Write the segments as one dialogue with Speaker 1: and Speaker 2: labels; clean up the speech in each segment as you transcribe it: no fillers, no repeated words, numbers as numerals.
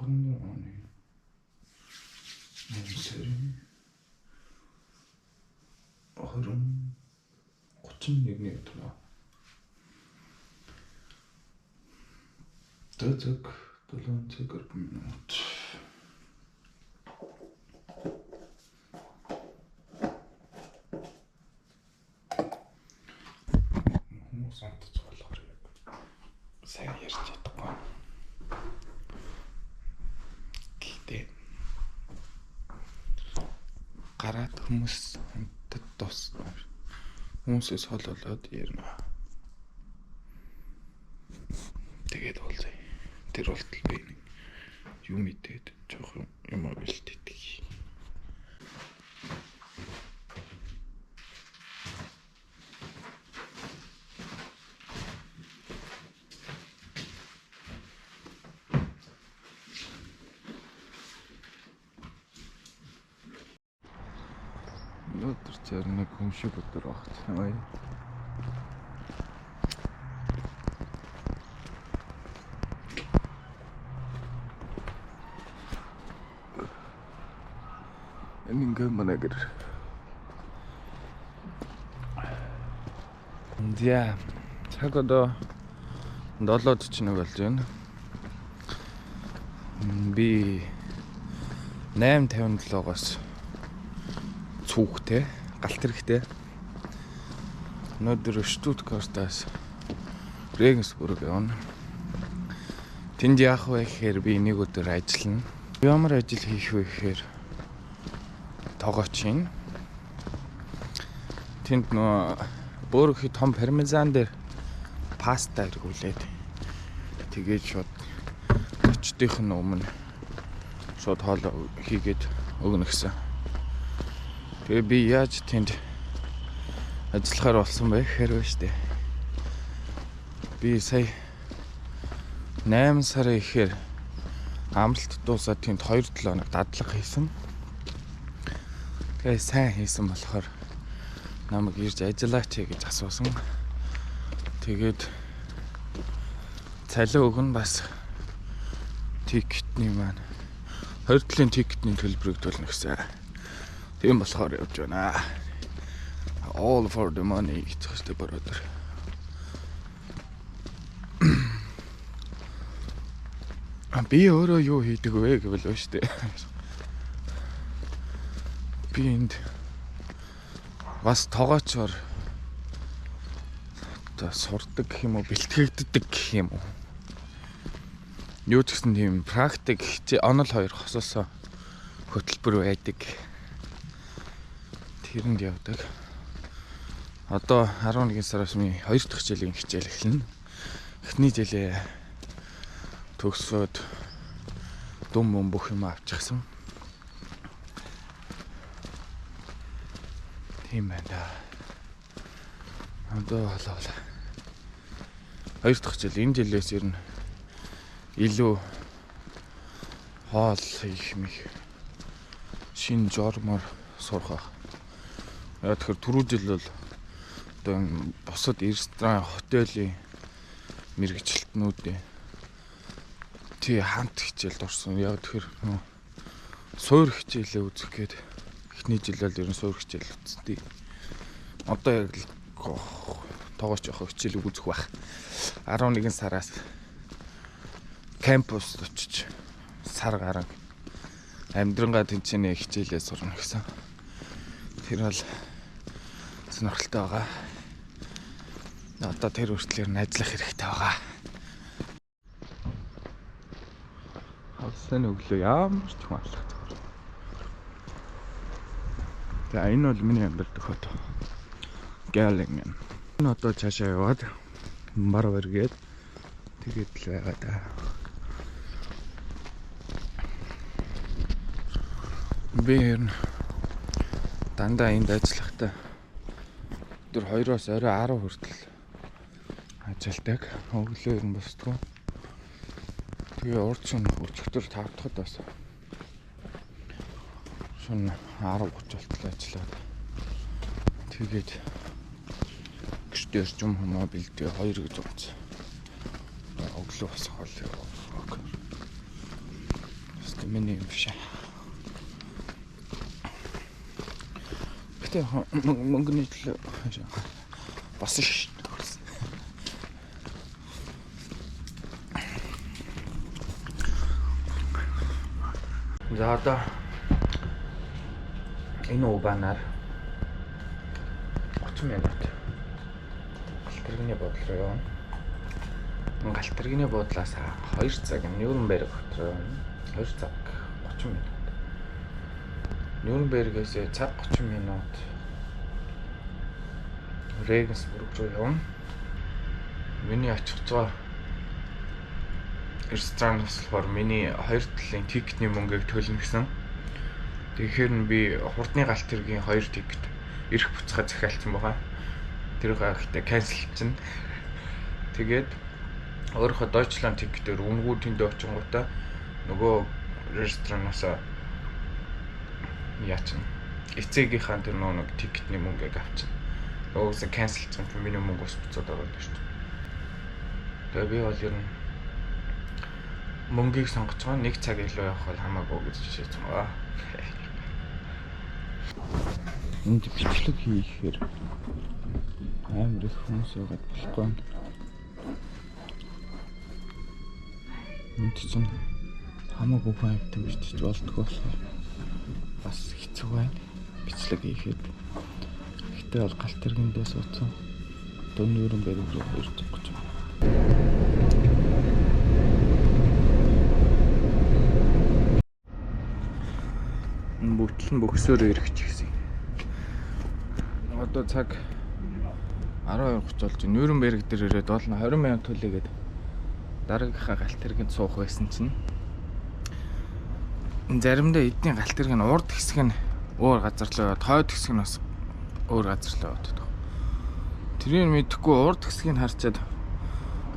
Speaker 1: 2014 оны 8 сарын 31-ний өдөр. Дэцэг 7 цаг 10 минут. Хүмүүс амтж болохоор яг сайн ярьж чадахгүй. Гэхдээ гараад хүмүүс амтд дуусна. Хүмүүсээс хол болоод ярина. Тэгээд болзээ. Тэр болтол би нэг юм мэдээд жоох юм бэлтээдэг. Өдөр зэрэг хүн шиг өдөр багт. Энэгээ манайгэр. Яа, цаг одоо 7:41 болж байна. Би 8:57-оос цүгтэй, галт хэрэгтэй. Өнөөдөр Штутгартаас Регенсбург явна. Тэнд яах вэ гэхээр би нэг өдөр ажиллана. Ямар ажил хийх вэ гэхээр тогоочин. Тэнд нөө бүр их том пармезан дээр паста эргүүлээд тэгээд шууд очдын өмнө шууд хоол хийгээд өгнө гэсэн. Тэгээ би яаж тэнд ажиллахаар болсон бэ гэхээр штэ. Би сая 8 сарын ихээр амралт дуусаад тэнд 2-7 хоног дадлага хийсэн. Тэгээ сайн хийсэн болохоор намайг ирж ажиллаач гэж асуусан. Тэгээд цалин өгнө бас тикетний маань 20 төлөний тикетний төлбөрийг төлнө гэсэн. Тийм болохоор явж байна. All for the money гэхтэй brother. Би өөрөө юу хийдэг вэ гэвэл штэ. Би энд бас тоогоочор одоо сурдаг гэх юм уу, бэлтгэгддэг гэх юм уу. Юу ч гэсэн тийм практик онол 2 хосоосоо хөтөлбөр байдаг. Тэрэнд явдаг. Одоо 11 сараас минь 2 дахь жилийн хичээл эхэлнэ. Эхний жилээ төгсөөд дүм бүх юм авчихсан. Тийм байна. Одоо болоо. 2 дахь жил энэ жилээс ер нь илүү хоол хийх мэх шин жормор сурах. Яг тэгэхээр түрүү жил бол одоо бусад ресторан, хотелийн мэргэжилтнүүдийн хамт хичээлд орсон. Яг тэгэхээр суур хичээлээ үзэх гээд эхний жил бол ер нь суур хичээл үзтий. Одоо яг тоогооч явах хичээл үзэх байх. 11 сараас кампуст очиж сар гарan амьдрангаа тэнцэнэ хичээлээ сурна гэсэн. Тэр бол сонирхолтой байгаа. Одоо тэр хүртэл нь ажиллах хэрэгтэй байгаа. Хавсан өглөө ямар ч хүн алах. За энэ бол миний амьдардаг хот. Гэлинген. Энэ одоо цаашаа яваад бар баргээд тэгээд л байгаа да. Би дандаа энд ажиллахдаа өдөр 2-оос орой 10 хүртэл ажилладаг. Өглөө ер нь босдгоо. Тэгээ урд шөнө өчигдөр 5 дахьд бас шөнө 10:30 болтол ажиллаад тэгээд гэртээ иржим хүмүүс бэлдээ 2 гэж унц. Өглөө бас хоол. Миний юм биш. Гэтэ мөнгөний төлөө басан ш. За одоо энэ убанаар 30 минут Галтэргийн буудлын руу явна. Галтэргийн буудлаас 2 цаг Нюрнберг хот руу явна. 2 цаг 30 минут. Нюрнбергээс цаг 30 минут Регенсбург руу явна. Миний очих байгаа ресторанаас болохоор миний 2 талын тикетний мөнгийг төлнө гэсэн. Тэгэхээр би хурдны Галтэргийн 2 тикет ирэх буцахаа захиалсан байгаа. Тэр ихтэй cancel чинь. Тэгээд өөрөөхөө Deutschland тикетээр үнгүү тэндээ очингуудаа нөгөө ресторанаас яачин эцэгийнхаа тэр нэг тикетний мөнгийг авчихна. Нөгөөсөө cancel чинь миний мөнгөөс буцаад ороод байна шүү дээ. Тэгээд би бол ер нь мөнгийг сонгож байгаа 1 цаг илүү явах бол хамаагүй гэж шийдсэн байгаа. Энд бичлэг хийхээр амар их хүмүүс яваад болохгүй. Энд чинь хамаагүй хайптай бичиж болдгоо болохоор бас хэцүү байна. Бичлэг хийхэд. Гэтэ бол Галтэргэндээ суудсан. Нюрнберг руу 230. Бүтлэн бөксөөр ирэх гэсэн. Одоо цаг 12:30 болж байна. Нюрнберг дээр ирээд болно 20 минут төлөгээд дараагийнхаа Галтэргэнд суух байсан чинь заримдаа эдний Галтэргийн урд хэсэг нь өөр газар руу яваад хойд хэсэг нь бас өөр газар руу яваад. Тэрийг мэдэхгүй урд хэсгийг харчаад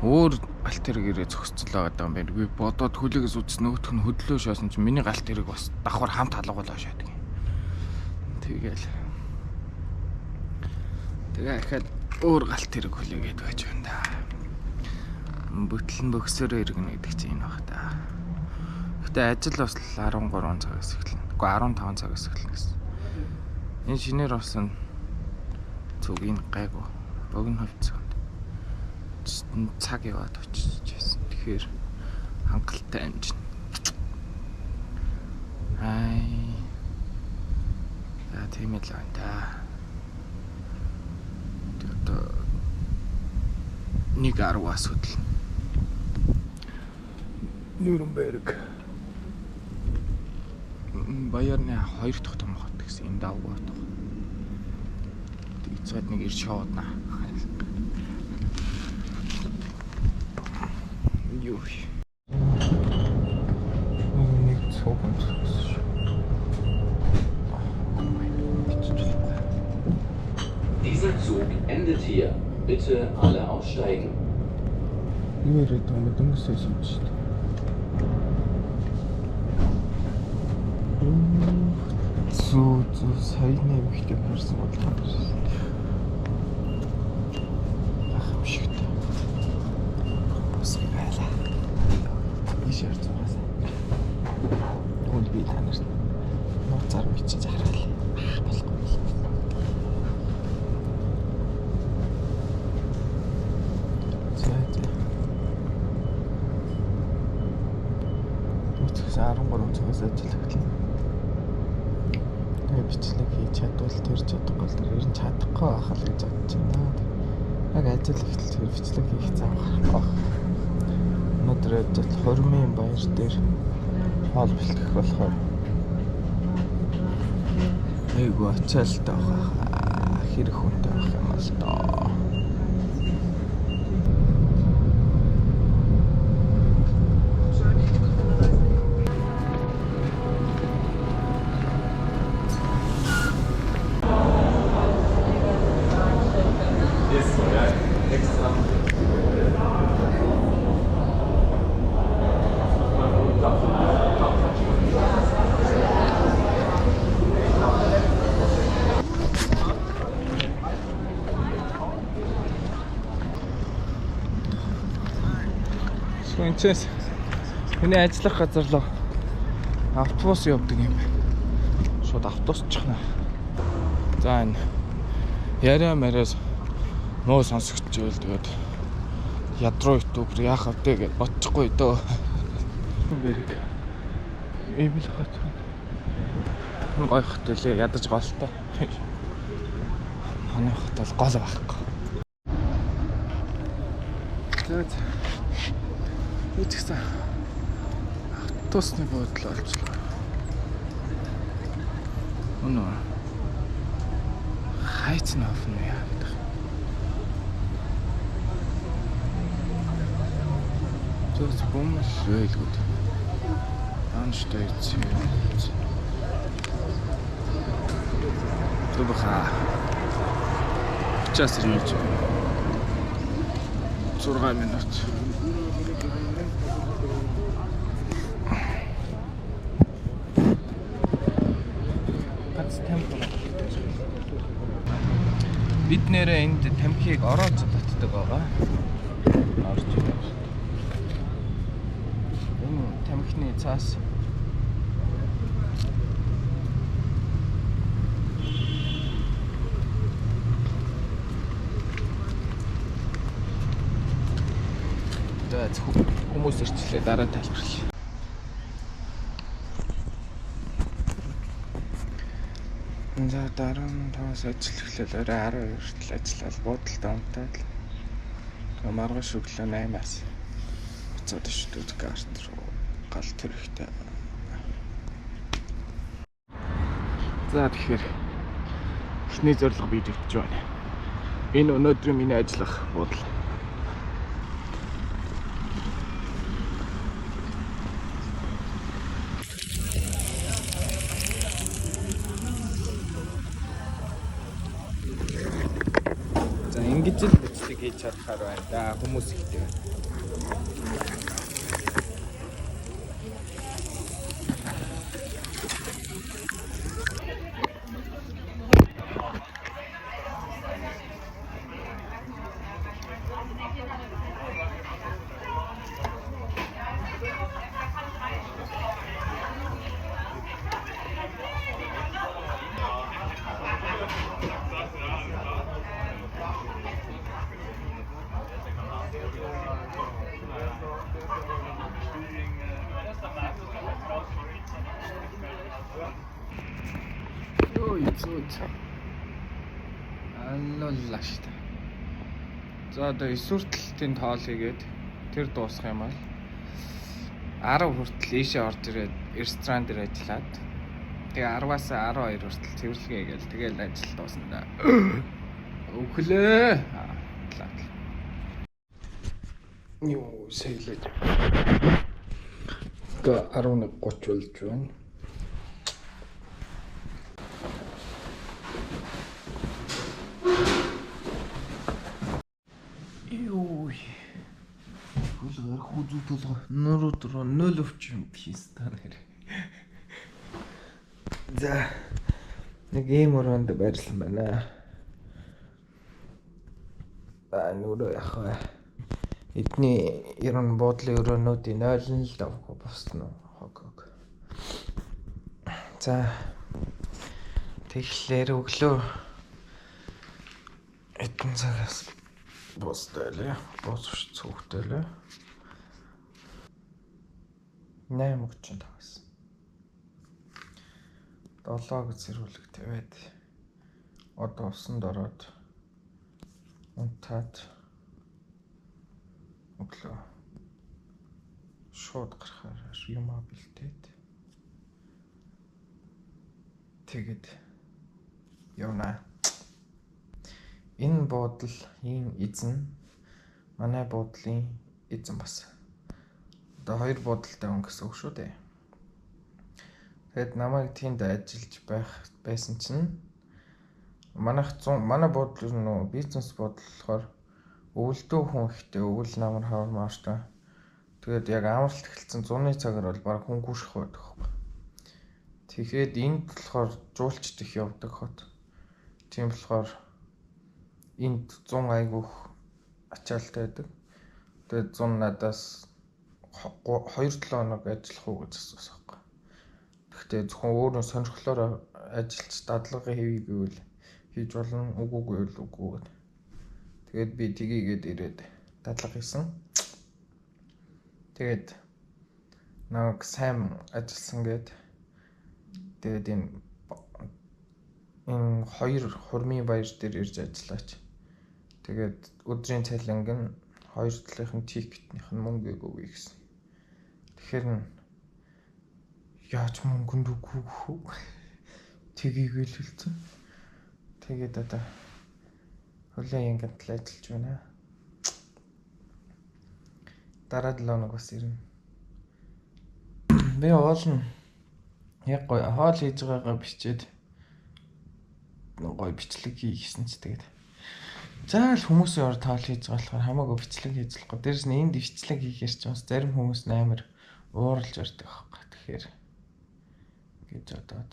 Speaker 1: өөр Галтэрэг ирээ зогсцол байгаа юм байна. Би бодоод хөлөөгөөс үзсэн нөгөөх нь хөдлөө шоосон чинь миний Галтэрэг бас давхар хамт алгуулаа шаадаг. Тэгээд ахаад өөр Галтэрэг хөлөөгээд байж байна да. Бүтлэн бөксөөр иргэнэ гэдэг чинь энэ баг та. Гэтэ ажил бас 13 цагаас эхэлнэ. Үгүй 15 цагаас эхэлнэ гэсэн. Энэ шинээр болсон цугийн гайгүй. Богино хавцсан. Цаг яваад очиж байсан. Тэгэхээр хангалттай амжина. Тийм л байна та. Одоо 1:10-аас хөдлөн. Нюрнберг. Баярны 2 дахь том хот гэсэн юм давгүй хот. Тэгцээд нэг ирж шоодна. Юу. Нэг цогон шүү.
Speaker 2: Dieser Zug endet hier. Bitte alle aussteigen.
Speaker 1: Юу яриад байгаа юм дөнгөсөө шүү дээ. Зүү саяны эмэгтэй person бодлоо. Ах юм шиг та. Бас байла. Иш ярьж байгаас. Үл би танарт нууцаар бичиж хараа. Болохгүй. Үцгээс 13 цагаас ажил эхэлнэ. Бичлэг хийж чадвал тэр чадахгүй л ер нь чадахгүй байх л гэж бодож байна. Яг ажил эхлэл тэр бичлэг хийх зам гарах. Өнөөдөр ажил Хормын баяр дээр хоол бэлтгэх болохоор айгу ачаалтай байгаа. Хэрэг хүнтэй байх юм л доо. Энэчээс миний ажиллах газар руу Автобус явдаг юм байна. Шууд автобус чихна. За энэ яриа мараас нөө сонсогч байл тэгээд ядруу ютубер яах вэ гэж бодчихгүй дөө. Эвэл хат. Гой хотелээ ядаж голтой. Манай хотел гол байхгүй. Тэгээд үтгсэн автобусны буудлын олчлоо. Өнөө хайц нь офн яа гэдэг. Зөвс бомс байлгууд. Анштейц. Тубха. Час ирнэ. 6 минут. Бид нэрээ энд тамхиг ороод татдаг байгаа. Орж ирээ. Энэ тамхины цаас хүмүүс ирчлээ дараа тайлбарлая. За дараа нь тоос ажил эхлээл орой 12 хүртэл ажиллаад буудалд онтаад маргааш өглөө 8-аас буцаад шүтүүд карт руу гал төрхтэй. За тэгэхээр эхний зорилго биелэгдэж байна. Энэ өнөөдрийн миний ажиллах буудал. Ингэж л бичдэг хийж чадхаар байна да хүмүүс ихтэй байна. Аллоллашта. За одоо 9 хүртэлтийн тоол хийгээд тэр дуусах юм бол 10 хүртэл ийшээ орж ирээд ресторан дээр ажиллаад тэгээ 10-аас 12 хүртэл цэвэрлэгээ гээл тэгээл ажил дуусна. Өглөө. Юу сэглэж. Га 11:30 болж байна. Хузуу толго нөрөдрөө 0 өвчин пистанэр. За нэг ийм өрөөнд байрлсан байна. Нүрэ яах вэ? Эдний ерөн буудлын өрөөнүүдийн 0 л давгүй босно. Хог. За тэгэхээр өглөө эдэн цагаас босдолээ. Босч цогтолээ. 8:35-аас 7-г зэрүүлэг тавиад одоо усанд ороод унтаад өглөө шууд гарахаар юмаа бэлдээд тэгэд явна. Энэ буудал ийм эзэн манай буудлын эзэн бас. Одоо 2 буудалтай хүн гэсэн үг шүү дээ. Тэгэд намайг тэнд ажиллаж байсан чинь манай буудал нөө бизнес буудал болохоор өвөлдөө хүн ихтэй өвөл намар хавар мааштай. Тэгээд яг амралт эхэлсэн 100-ны цагаар бол баг хүн гүших байдаг хөөе. Тэгэхээр энд болохоор жуулчд их явдаг хот. Тийм болохоор энд 100 айгүйх ачаалтай байдаг. Тэгээд 100 надаас 2-7 хоног ажиллах уу гэж асуусан байхгүй. Гэхдээ зөвхөн өөрөө сонирхлоор ажиллаж дадлага хийвээ гэвэл хийж болно, үгүйгүй бол үгүй. Тэгээд би тгийгээд ирээд дадлага хийсэн. Тэгээд нэг сайн ажилласан гээд тэгээд энэ хоёр хурмын баяр дээр ирж ажиллаач. Тэгээд өдрийн цалинг нь хоёр талынхын тикетнийх нь мөнгөийг өгье гэсэн. Тэгэхээр яаж мөнгөнд үгүй хөө. Тгийгээл хэлсэн. Тэгээд одоо хөлөө ингээд л ажиллаж байна. Дараа 7 хоног бас ирнэ. Би оолно. Яг гоё хоол хийж байгаагаа бичээд гоё бичлэг хийсэн ч тэгээд заал хүмүүсийн ор тоол хийж байгаа болохоор хамаагүй бичлэг хийж болохгүй. Дээрс нь энд бичлэг хийхээр ч бас зарим хүмүүс амар ууралж ордог байхгүй. Тэгэхээр гэж бодоод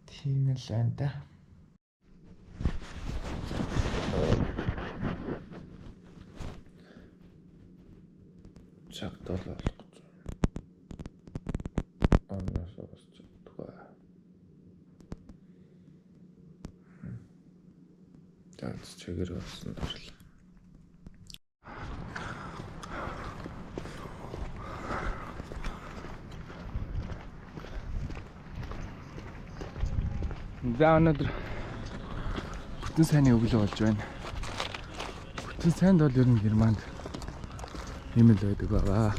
Speaker 1: тийм л байна да. Чагтал болох гэж. Аннасаас чаддгаа. Тэгээд чигээр болсон дарлаа. За өнөөдөр бүтэн сайнны өглөө болж байна. Бүтэн сайнд бол ер нь Германд ийм л байдаг байгаа.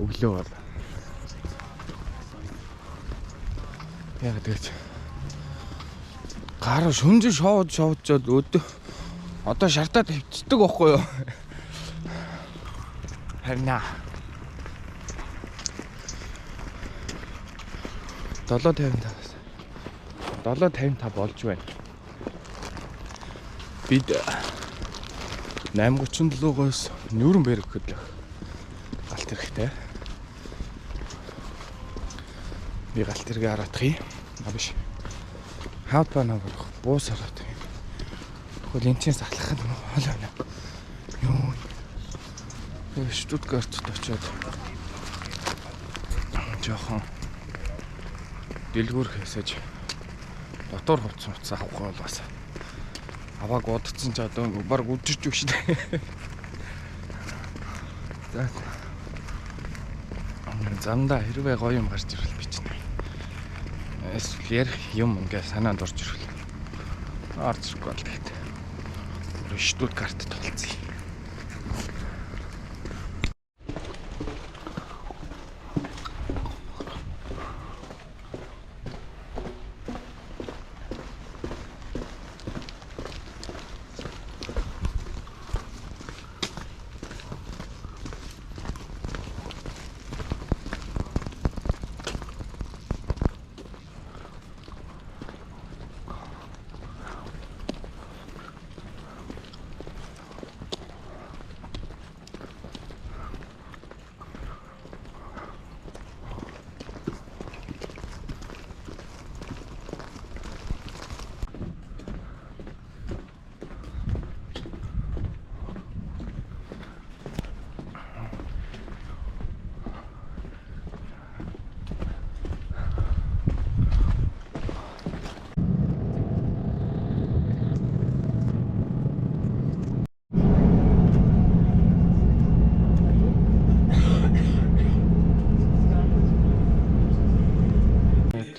Speaker 1: Өглөө бол. Яг тэгэж гар шүнжин шоудчод өдөө одоо шартаад хөвцдөг байхгүй юу? Харина. 7:55 болж байна. Бид 8:37-оос Нюрнберг хөдлөх галт хэрэгтэй. Би галт хэрэгээ хараадах юм. Биш. Хаутбанаа болох буус хараадах юм. Тэгвэл энэчээс алхах нь хоол байна. Юу. Штутгартт очиод жоохон дэлгүүр хийсэж дотор хувцас авахгүй бол бас авааг удацсан ч одоо баг үдэрч үг шүү дээ. За. Замда хэрвээ гоё юм гарч ирвэл бичнэ. Эсвэл юм ингээ санаанд орж ирвэл орж ирэхгүй л тэгээд. Штутгарт толцъя.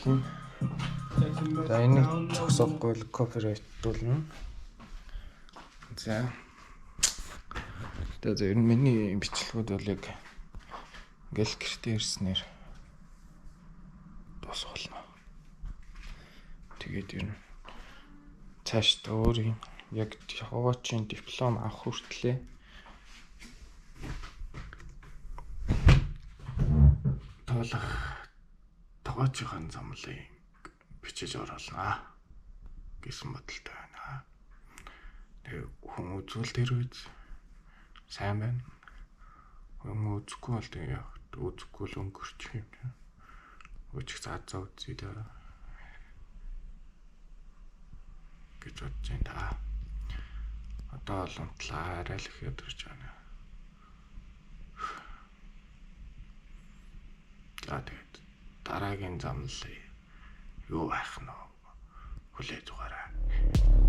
Speaker 1: За энийг зогсоохгүй л копирайтлуулна. За. Тэгээд ер нь миний бичлэгүүд бол яг ингээл гэртээ ирснээр дуусгуулна. Тэгээд ер нь цааш өөрийн яг хаваачийн диплом авах хүртлээр тоогоочийн замлыг бичиж оруулнаа гэсэн бодолтой байна. Тэгээ хүн үзвэл тэр үед сайн байна. Хүн үзэхгүй бол тэгээ яг үзэхгүй л өнгөрчих юм. Өчиг заа үзье даа гэж бодож байна да. Одоо бол унтлаа арай л их өдөрч байна. боллоо. Тэгээд дараагийн замлал юу байх нь вэ? Хүлээж угаарай.